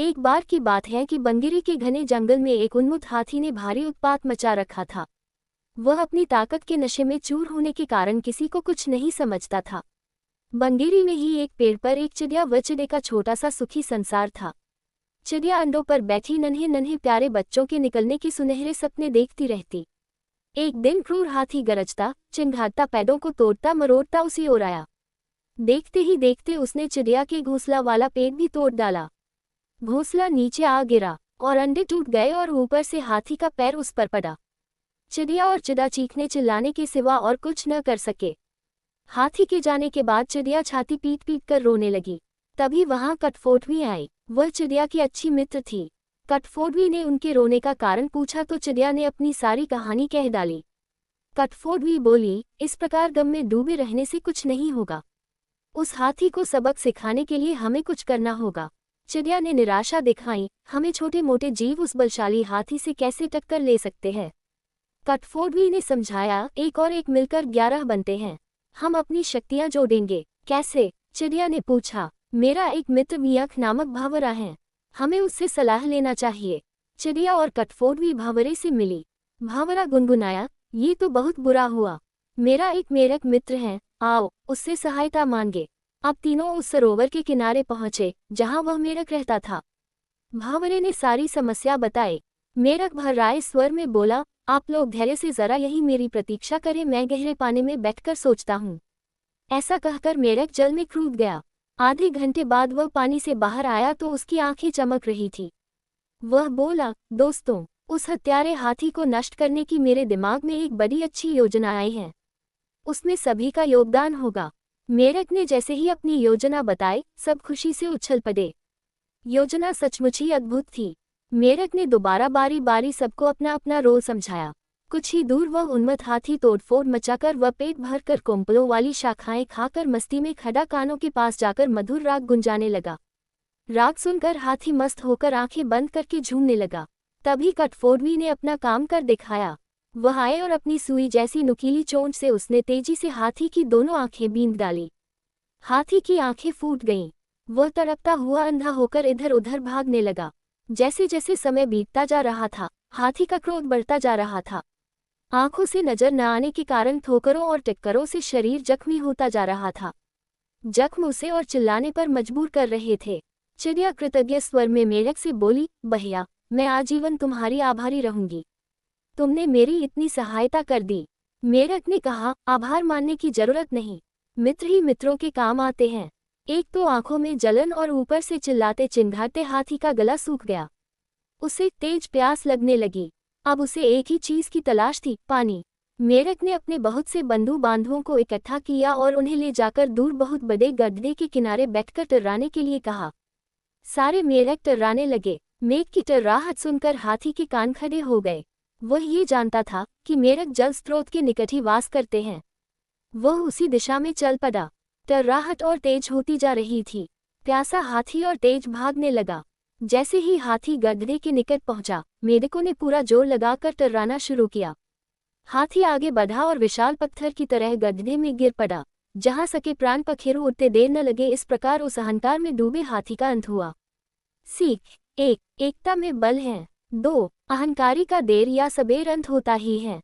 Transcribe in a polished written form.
एक बार की बात है कि बंगिरी के घने जंगल में एक उन्मत्त हाथी ने भारी उत्पात मचा रखा था। वह अपनी ताकत के नशे में चूर होने के कारण किसी को कुछ नहीं समझता था। बंगिरी में ही एक पेड़ पर एक चिड़िया व चिड़े का छोटा सा सुखी संसार था। चिड़िया अंडों पर बैठी नन्हे नन्हे प्यारे बच्चों के निकलने के सुनहरे सपने देखती रहती। एक दिन क्रूर हाथी गरजता चिंघाड़ता पैरों को तोड़ता मरोड़ता उसी ओर आया। देखते ही देखते उसने चिड़िया के घोंसला वाला पेड़ भी तोड़ डाला। घोंसला नीचे आ गिरा और अंडे टूट गए और ऊपर से हाथी का पैर उस पर पड़ा। चिड़िया और चिड़ा चीखने चिल्लाने के सिवा और कुछ न कर सके। हाथी के जाने के बाद चिड़िया छाती पीट पीट कर रोने लगी। तभी वहां कठफोड़वी आई। वह चिड़िया की अच्छी मित्र थी। कठफोड़वी ने उनके रोने का कारण पूछा तो चिड़िया ने अपनी सारी कहानी कह डाली। कठफोड़वी बोली, इस प्रकार गम में डूबे रहने से कुछ नहीं होगा। उस हाथी को सबक सिखाने के लिए हमें कुछ करना होगा। चिड़िया ने निराशा दिखाई, हमें छोटे मोटे जीव उस बलशाली हाथी से कैसे टक्कर ले सकते हैं। कठफोड़वी ने समझाया, एक और एक मिलकर 11 बनते हैं। हम अपनी शक्तियां जोड़ेंगे। कैसे? चिड़िया ने पूछा। मेरा एक मित्र मियाख नामक भावरा है, हमें उससे सलाह लेना चाहिए। चिड़िया और कठफोड़वी भावरे से मिली। भावरा गुनगुनाया, ये तो बहुत बुरा हुआ। मेरा एक मेरठ मित्र है, आओ उससे सहायता मांगे। अब तीनों उस सरोवर के किनारे पहुंचे जहां वह मेढक रहता था। भावरे ने सारी समस्या बताई। मेढक भर्राए स्वर में बोला, आप लोग धैर्य से जरा यही मेरी प्रतीक्षा करें, मैं गहरे पानी में बैठकर सोचता हूँ। ऐसा कहकर मेढक जल में कूद गया। आधे घंटे बाद वह पानी से बाहर आया तो उसकी आंखें चमक रही थी। वह बोला, दोस्तों, उस हत्यारे हाथी को नष्ट करने की मेरे दिमाग में एक बड़ी अच्छी योजना आई है। उसमें सभी का योगदान होगा। मेढक ने जैसे ही अपनी योजना बताई, सब खुशी से उछल पड़े। योजना सचमुच ही अद्भुत थी। मेढक ने दोबारा बारी बारी सबको अपना अपना रोल समझाया। कुछ ही दूर वह उन्मत्त हाथी तोड़फोड़ मचाकर व पेट भरकर कोंपलों वाली शाखाएं खाकर मस्ती में खड़ा कानों के पास जाकर मधुर राग गुंजाने लगा। राग सुनकर हाथी मस्त होकर आंखें बंद करके झूमने लगा। तभी कठफोड़वी ने अपना काम कर दिखाया। वह आए और अपनी सुई जैसी नुकीली चोंच से उसने तेजी से हाथी की दोनों आंखें बींध डाली। हाथी की आंखें फूट गईं। वह तड़पता हुआ अंधा होकर इधर उधर भागने लगा। जैसे जैसे समय बीतता जा रहा था, हाथी का क्रोध बढ़ता जा रहा था। आंखों से नजर न आने के कारण ठोकरों और टक्करों से शरीर जख्मी होता जा रहा था। जख्म उसे और चिल्लाने पर मजबूर कर रहे थे। चिड़िया कृतज्ञ स्वर में मेढक से बोली, भैया, मैं आजीवन तुम्हारी आभारी रहूंगी। तुमने मेरी इतनी सहायता कर दी। मेढक ने कहा, आभार मानने की जरूरत नहीं, मित्र ही मित्रों के काम आते हैं। एक तो आंखों में जलन और ऊपर से चिल्लाते चिंघाड़ते हाथी का गला सूख गया। उसे तेज प्यास लगने लगी। अब उसे एक ही चीज की तलाश थी, पानी। मेढक ने अपने बहुत से बंधु बांधवों को इकट्ठा किया और उन्हें ले जाकर दूर बहुत बड़े गड्ढे के किनारे बैठकर टर्राने के लिए कहा। सारे मेढक टर्राने लगे। मेघ की टर्राहट सुनकर हाथी के कान खड़े हो गए। वह ये जानता था कि मेढक जल स्रोत के निकट ही वास करते हैं। वह उसी दिशा में चल पड़ा। टर्राहट और तेज होती जा रही थी। प्यासा हाथी और तेज भागने लगा। जैसे ही हाथी गड्ढे के निकट पहुंचा, मेढकों ने पूरा जोर लगाकर टर्राना शुरू किया। हाथी आगे बढ़ा और विशाल पत्थर की तरह गड्ढे में गिर पड़ा। जहां सके प्राण पखेरु उड़ते देर न लगे। इस प्रकार उस अहंकार में डूबे हाथी का अंत हुआ। सीख 1, एकता में बल है। 2, अहंकारी का देर या सबेर अंत होता ही है।